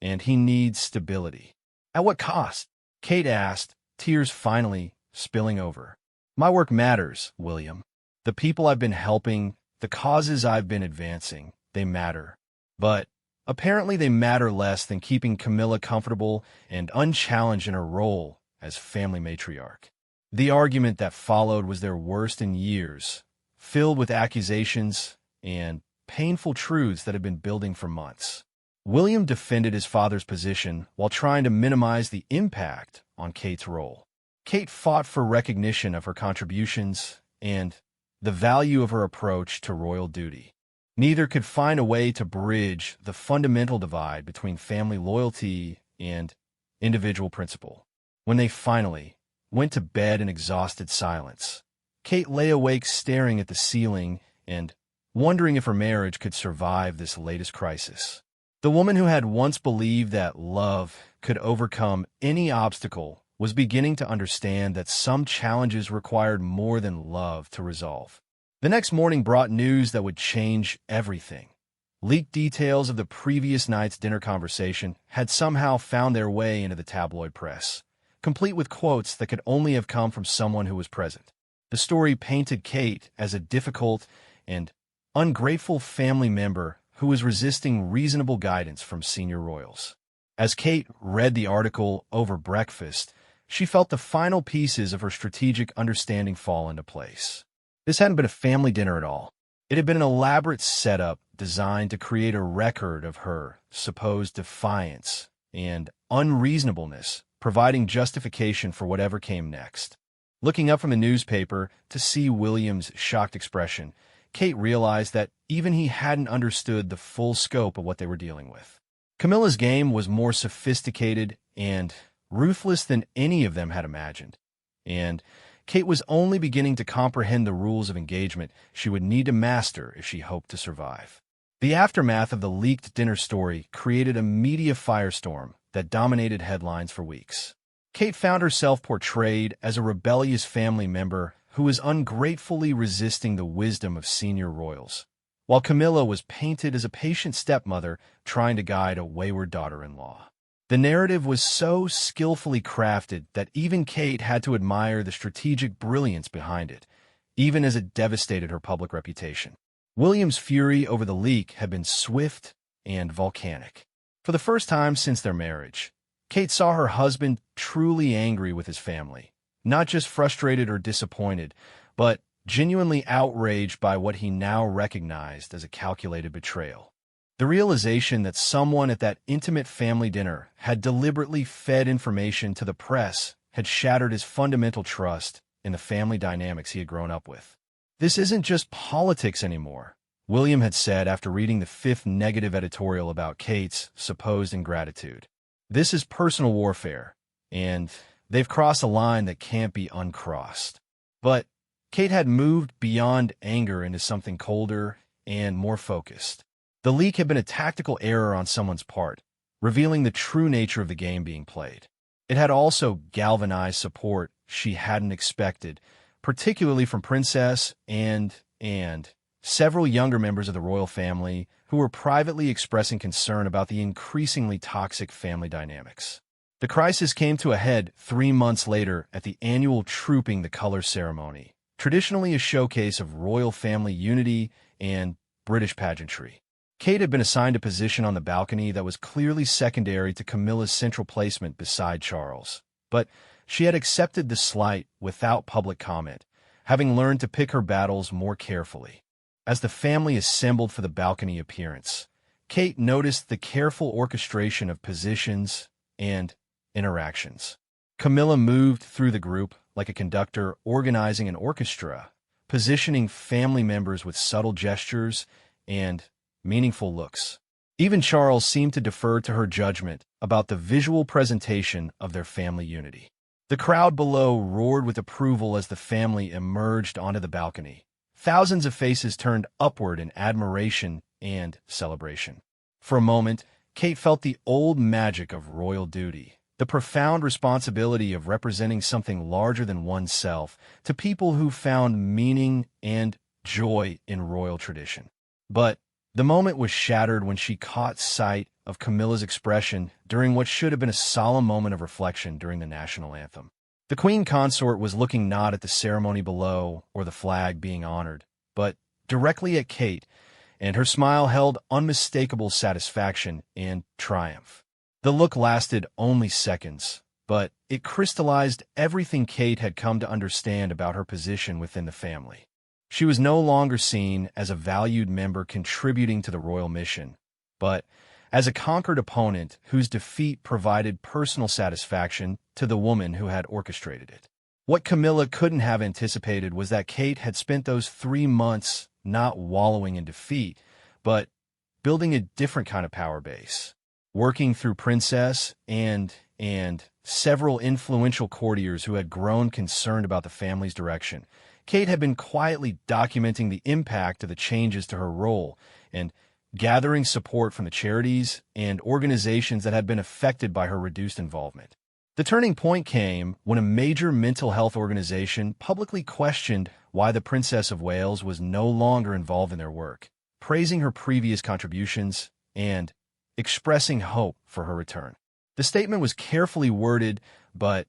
and he needs stability." "At what cost?" Kate asked, tears finally spilling over. "My work matters, William. The people I've been helping, the causes I've been advancing, they matter. But apparently they matter less than keeping Camilla comfortable and unchallenged in her role as family matriarch." The argument that followed was their worst in years, filled with accusations and painful truths that had been building for months. William defended his father's position while trying to minimize the impact on Kate's role. Kate fought for recognition of her contributions and the value of her approach to royal duty. Neither could find a way to bridge the fundamental divide between family loyalty and individual principle. When they finally went to bed in exhausted silence, Kate lay awake staring at the ceiling and wondering if her marriage could survive this latest crisis. The woman who had once believed that love could overcome any obstacle was beginning to understand that some challenges required more than love to resolve. The next morning brought news that would change everything. Leaked details of the previous night's dinner conversation had somehow found their way into the tabloid press, complete with quotes that could only have come from someone who was present. The story painted Kate as a difficult and ungrateful family member who was resisting reasonable guidance from senior royals. As Kate read the article over breakfast, she felt the final pieces of her strategic understanding fall into place. This hadn't been a family dinner at all. It had been an elaborate setup designed to create a record of her supposed defiance and unreasonableness, providing justification for whatever came next. Looking up from the newspaper to see William's shocked expression, Kate realized that even he hadn't understood the full scope of what they were dealing with. Camilla's game was more sophisticated and ruthless than any of them had imagined, and Kate was only beginning to comprehend the rules of engagement she would need to master if she hoped to survive. The aftermath of the leaked dinner story created a media firestorm that dominated headlines for weeks. Kate found herself portrayed as a rebellious family member who was ungratefully resisting the wisdom of senior royals, while Camilla was painted as a patient stepmother trying to guide a wayward daughter-in-law. The narrative was so skillfully crafted that even Kate had to admire the strategic brilliance behind it, even as it devastated her public reputation. William's fury over the leak had been swift and volcanic. For the first time since their marriage, Kate saw her husband truly angry with his family, not just frustrated or disappointed, but genuinely outraged by what he now recognized as a calculated betrayal. The realization that someone at that intimate family dinner had deliberately fed information to the press had shattered his fundamental trust in the family dynamics he had grown up with. "This isn't just politics anymore," William had said after reading the fifth negative editorial about Kate's supposed ingratitude. "This is personal warfare, and they've crossed a line that can't be uncrossed." But Kate had moved beyond anger into something colder and more focused. The leak had been a tactical error on someone's part, revealing the true nature of the game being played. It had also galvanized support she hadn't expected, particularly from Princess and several younger members of the royal family who were privately expressing concern about the increasingly toxic family dynamics. The crisis came to a head 3 months later at the annual Trooping the Colors ceremony, traditionally a showcase of royal family unity and British pageantry. Kate had been assigned a position on the balcony that was clearly secondary to Camilla's central placement beside Charles, but she had accepted the slight without public comment, having learned to pick her battles more carefully. As the family assembled for the balcony appearance, Kate noticed the careful orchestration of positions and interactions. Camilla moved through the group like a conductor organizing an orchestra, positioning family members with subtle gestures and meaningful looks. Even Charles seemed to defer to her judgment about the visual presentation of their family unity. The crowd below roared with approval as the family emerged onto the balcony. Thousands of faces turned upward in admiration and celebration. For a moment, Kate felt the old magic of royal duty, the profound responsibility of representing something larger than oneself to people who found meaning and joy in royal tradition. But the moment was shattered when she caught sight of Camilla's expression during what should have been a solemn moment of reflection during the national anthem. The Queen Consort was looking not at the ceremony below or the flag being honored, but directly at Kate, and her smile held unmistakable satisfaction and triumph. The look lasted only seconds, but it crystallized everything Kate had come to understand about her position within the family. She was no longer seen as a valued member contributing to the royal mission, but as a conquered opponent whose defeat provided personal satisfaction to the woman who had orchestrated it. What Camilla couldn't have anticipated was that Kate had spent those 3 months not wallowing in defeat, but building a different kind of power base. Working through Princess and several influential courtiers who had grown concerned about the family's direction, Kate had been quietly documenting the impact of the changes to her role and gathering support from the charities and organizations that had been affected by her reduced involvement. The turning point came when a major mental health organization publicly questioned why the Princess of Wales was no longer involved in their work, praising her previous contributions and expressing hope for her return. The statement was carefully worded, but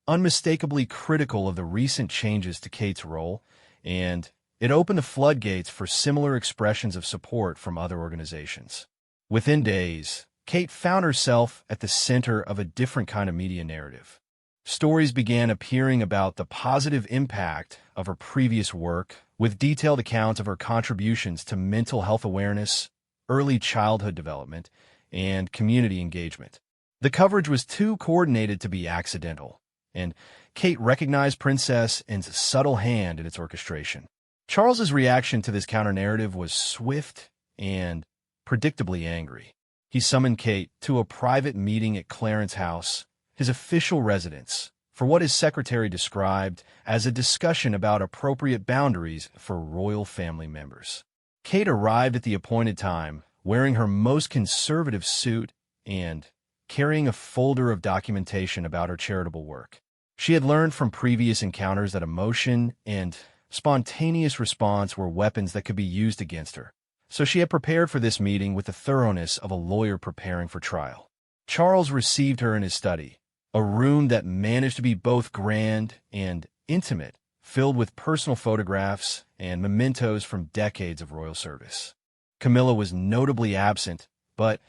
unmistakably critical of the recent changes to Kate's role, and it opened the floodgates for similar expressions of support from other organizations. Within days, Kate found herself at the center of a different kind of media narrative. Stories began appearing about the positive impact of her previous work, with detailed accounts of her contributions to mental health awareness, early childhood development, and community engagement. The coverage was too coordinated to be accidental, and Kate recognized Princess Anne's subtle hand in its orchestration. Charles's reaction to this counter-narrative was swift and predictably angry. He summoned Kate to a private meeting at Clarence House, his official residence, for what his secretary described as a discussion about appropriate boundaries for royal family members. Kate arrived at the appointed time, wearing her most conservative suit and carrying a folder of documentation about her charitable work. She had learned from previous encounters that emotion and spontaneous response were weapons that could be used against her, so she had prepared for this meeting with the thoroughness of a lawyer preparing for trial. Charles received her in his study, a room that managed to be both grand and intimate, filled with personal photographs and mementos from decades of royal service. Camilla was notably absent, but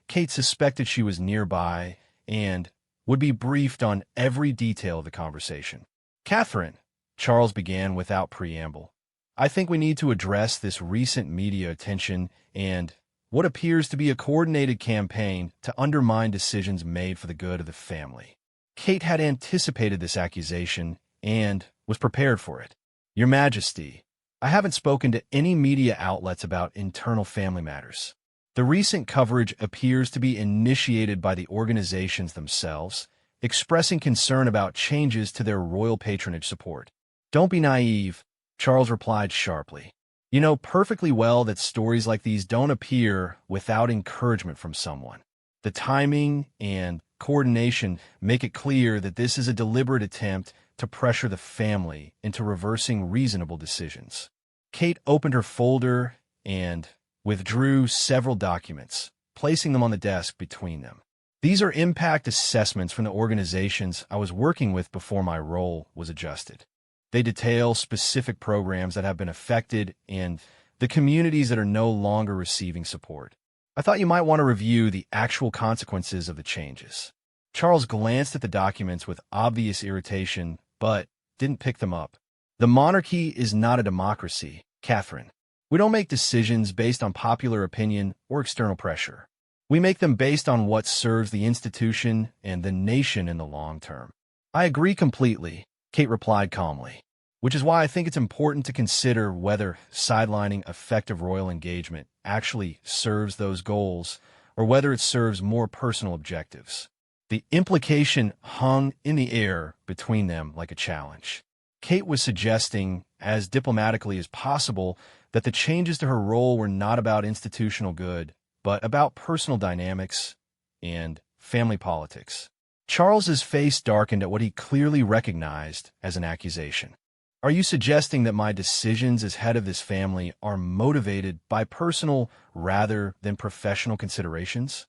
Kate suspected she was nearby and would be briefed on every detail of the conversation. "Catherine," Charles began without preamble, "I think we need to address this recent media attention and what appears to be a coordinated campaign to undermine decisions made for the good of the family." Kate had anticipated this accusation and was prepared for it. "Your Majesty, I haven't spoken to any media outlets about internal family matters. The recent coverage appears to be initiated by the organizations themselves, expressing concern about changes to their royal patronage support." "Don't be naive," Charles replied sharply. "You know perfectly well that stories like these don't appear without encouragement from someone. The timing and coordination make it clear that this is a deliberate attempt to pressure the family into reversing reasonable decisions." Kate opened her folder and withdrew several documents, placing them on the desk between them. "These are impact assessments from the organizations I was working with before my role was adjusted. They detail specific programs that have been affected and the communities that are no longer receiving support. I thought you might want to review the actual consequences of the changes." Charles glanced at the documents with obvious irritation, but didn't pick them up. "The monarchy is not a democracy, Catherine. We don't make decisions based on popular opinion or external pressure. We make them based on what serves the institution and the nation in the long term." "I agree completely," Kate replied calmly, "which is why I think it's important to consider whether sidelining effective royal engagement actually serves those goals or whether it serves more personal objectives." The implication hung in the air between them like a challenge. Kate was suggesting, as diplomatically as possible, that the changes to her role were not about institutional good, but about personal dynamics and family politics. Charles's face darkened at what he clearly recognized as an accusation. "Are you suggesting that my decisions as head of this family are motivated by personal rather than professional considerations?"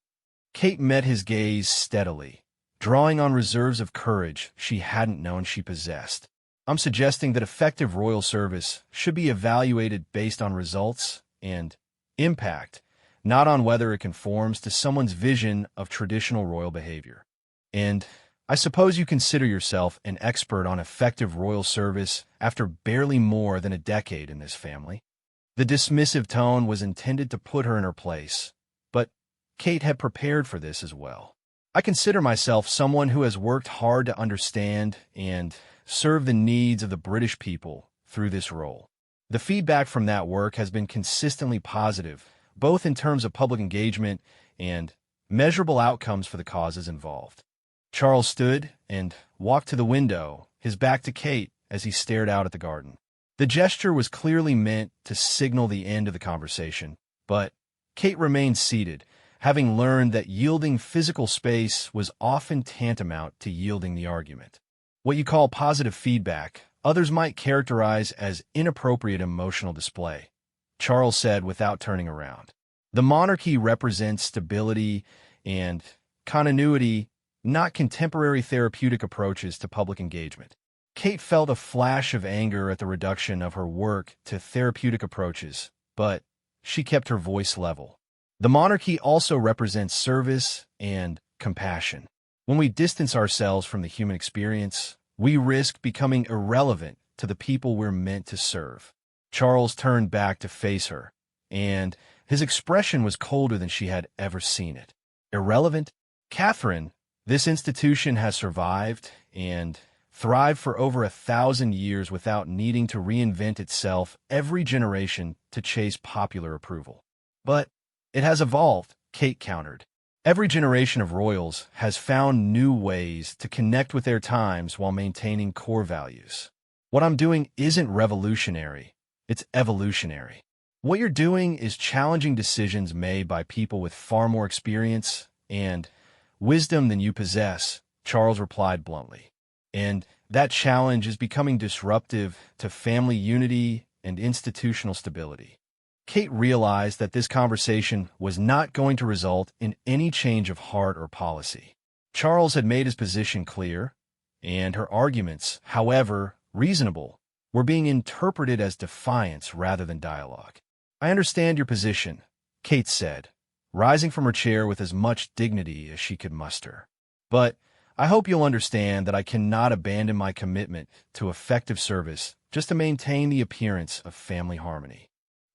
Kate met his gaze steadily, drawing on reserves of courage she hadn't known she possessed. "I'm suggesting that effective royal service should be evaluated based on results and impact, not on whether it conforms to someone's vision of traditional royal behavior. And I suppose you consider yourself an expert on effective royal service after barely more than a decade in this family." The dismissive tone was intended to put her in her place, but Kate had prepared for this as well. "I consider myself someone who has worked hard to understand and serve the needs of the British people through this role. The feedback from that work has been consistently positive, both in terms of public engagement and measurable outcomes for the causes involved." Charles stood and walked to the window, his back to Kate as he stared out at the garden. The gesture was clearly meant to signal the end of the conversation, but Kate remained seated, having learned that yielding physical space was often tantamount to yielding the argument. What you call positive feedback, others might characterize as inappropriate emotional display, Charles said without turning around. "The monarchy represents stability and continuity, not contemporary therapeutic approaches to public engagement." Kate felt a flash of anger at the reduction of her work to therapeutic approaches, but she kept her voice level. "The monarchy also represents service and compassion. When we distance ourselves from the human experience, we risk becoming irrelevant to the people we're meant to serve." Charles turned back to face her, and his expression was colder than she had ever seen it. "Irrelevant? Catherine, this institution has survived, and thrived for over 1,000 years without needing to reinvent itself every generation to chase popular approval. But it has evolved, Kate countered. Every generation of royals has found new ways to connect with their times while maintaining core values. What I'm doing isn't revolutionary, it's evolutionary. What you're doing is challenging decisions made by people with far more experience and wisdom than you possess, Charles replied bluntly. And that challenge is becoming disruptive to family unity and institutional stability. Kate realized that this conversation was not going to result in any change of heart or policy. Charles had made his position clear, and her arguments, however reasonable, were being interpreted as defiance rather than dialogue. "I understand your position," Kate said, rising from her chair with as much dignity as she could muster. "But I hope you'll understand that I cannot abandon my commitment to effective service just to maintain the appearance of family harmony."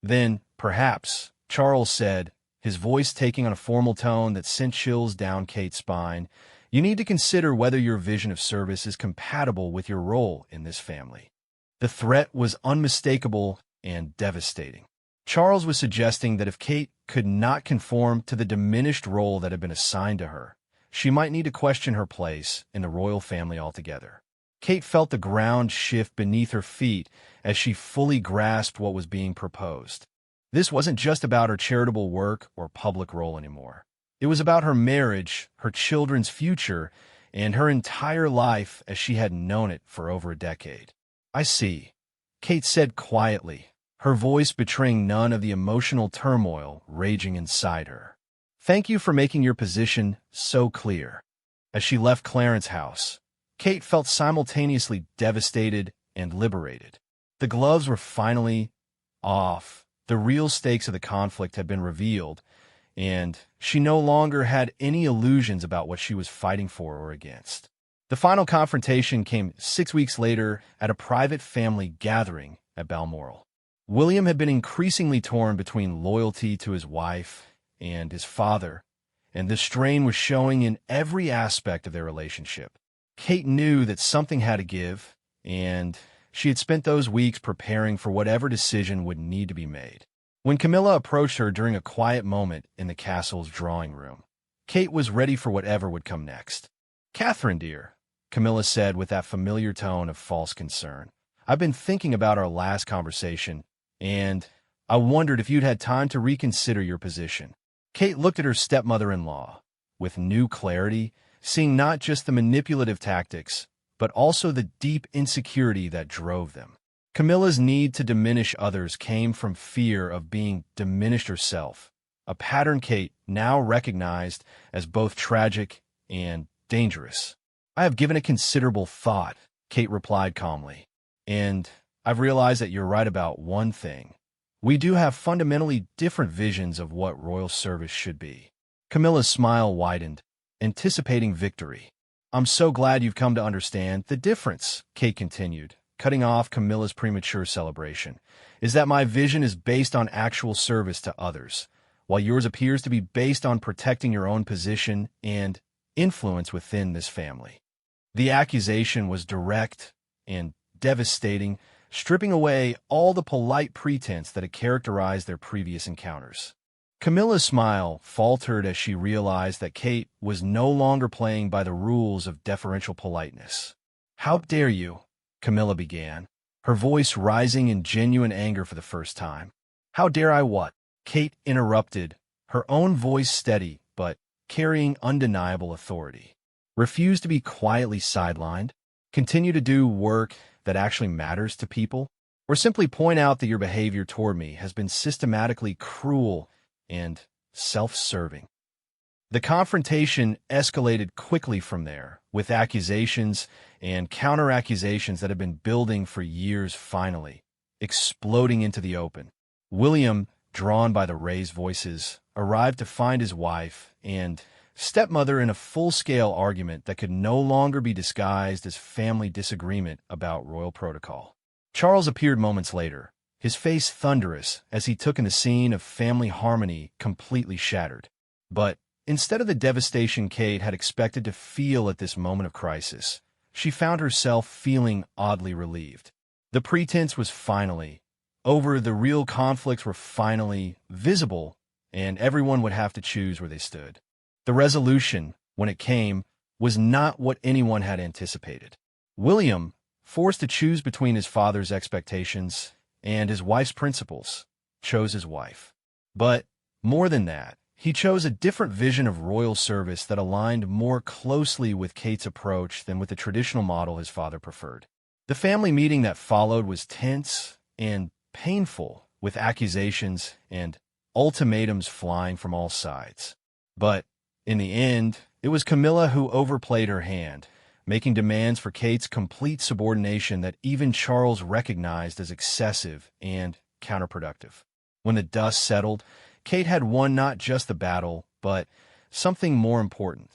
"Then, perhaps," Charles said, his voice taking on a formal tone that sent chills down Kate's spine, "you need to consider whether your vision of service is compatible with your role in this family." The threat was unmistakable and devastating. Charles was suggesting that if Kate could not conform to the diminished role that had been assigned to her, she might need to question her place in the royal family altogether. Kate felt the ground shift beneath her feet as she fully grasped what was being proposed. This wasn't just about her charitable work or public role anymore. It was about her marriage, her children's future, and her entire life as she had known it for over a decade. "I see," Kate said quietly, her voice betraying none of the emotional turmoil raging inside her. "Thank you for making your position so clear." As she left Clarence's house, Kate felt simultaneously devastated and liberated. The gloves were finally off. The real stakes of the conflict had been revealed, and she no longer had any illusions about what she was fighting for or against. The final confrontation came 6 weeks later at a private family gathering at Balmoral. William had been increasingly torn between loyalty to his wife and his father, and the strain was showing in every aspect of their relationship. Kate knew that something had to give, and she had spent those weeks preparing for whatever decision would need to be made. When Camilla approached her during a quiet moment in the castle's drawing room, Kate was ready for whatever would come next. "Catherine, dear," Camilla said with that familiar tone of false concern, "I've been thinking about our last conversation, and I wondered if you'd had time to reconsider your position." Kate looked at her stepmother-in-law with new clarity, seeing not just the manipulative tactics, but also the deep insecurity that drove them. Camilla's need to diminish others came from fear of being diminished herself, a pattern Kate now recognized as both tragic and dangerous. "I have given it considerable thought," Kate replied calmly, "and I've realized that you're right about one thing. We do have fundamentally different visions of what royal service should be." Camilla's smile widened, anticipating victory. "I'm so glad you've come to understand the difference," Kate continued, cutting off Camilla's premature celebration, "is that my vision is based on actual service to others, while yours appears to be based on protecting your own position and influence within this family." The accusation was direct and devastating, stripping away all the polite pretense that had characterized their previous encounters. Camilla's smile faltered as she realized that Kate was no longer playing by the rules of deferential politeness. "How dare you?" Camilla began, her voice rising in genuine anger for the first time. "How dare I what?" Kate interrupted, her own voice steady but carrying undeniable authority. "Refuse to be quietly sidelined? Continue to do work that actually matters to people? Or simply point out that your behavior toward me has been systematically cruel and self-serving?" The confrontation escalated quickly from there, with accusations and counter-accusations that had been building for years finally exploding into the open. William, drawn by the raised voices, arrived to find his wife and stepmother in a full-scale argument that could no longer be disguised as family disagreement about royal protocol. Charles appeared moments later, his face thunderous as he took in the scene of family harmony completely shattered. But instead of the devastation Kate had expected to feel at this moment of crisis, she found herself feeling oddly relieved. The pretense was finally over, the real conflicts were finally visible, and everyone would have to choose where they stood. The resolution, when it came, was not what anyone had anticipated. William, forced to choose between his father's expectations and his wife's principles, chose his wife. But more than that, he chose a different vision of royal service that aligned more closely with Kate's approach than with the traditional model his father preferred. The family meeting that followed was tense and painful, with accusations and ultimatums flying from all sides. But in the end, it was Camilla who overplayed her hand, making demands for Kate's complete subordination that even Charles recognized as excessive and counterproductive. When the dust settled, Kate had won not just the battle, but something more important: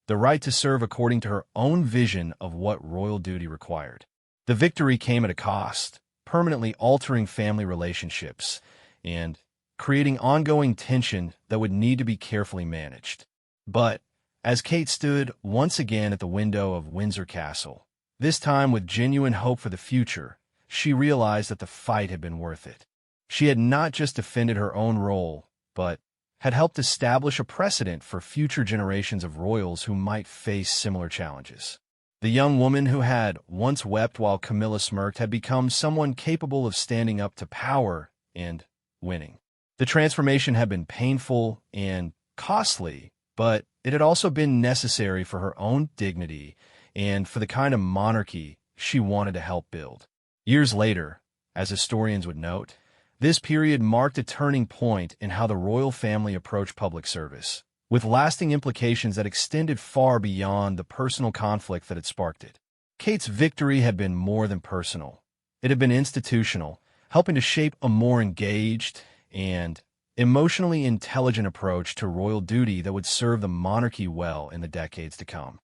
the right to serve according to her own vision of what royal duty required. The victory came at a cost, permanently altering family relationships and creating ongoing tension that would need to be carefully managed. But as Kate stood once again at the window of Windsor Castle, this time with genuine hope for the future, she realized that the fight had been worth it. She had not just defended her own role, but had helped establish a precedent for future generations of royals who might face similar challenges. The young woman who had once wept while Camilla smirked had become someone capable of standing up to power and winning. The transformation had been painful and costly, but it had also been necessary for her own dignity and for the kind of monarchy she wanted to help build. Years later, as historians would note, this period marked a turning point in how the royal family approached public service, with lasting implications that extended far beyond the personal conflict that had sparked it. Kate's victory had been more than personal. It had been institutional, helping to shape a more engaged and emotionally intelligent approach to royal duty that would serve the monarchy well in the decades to come.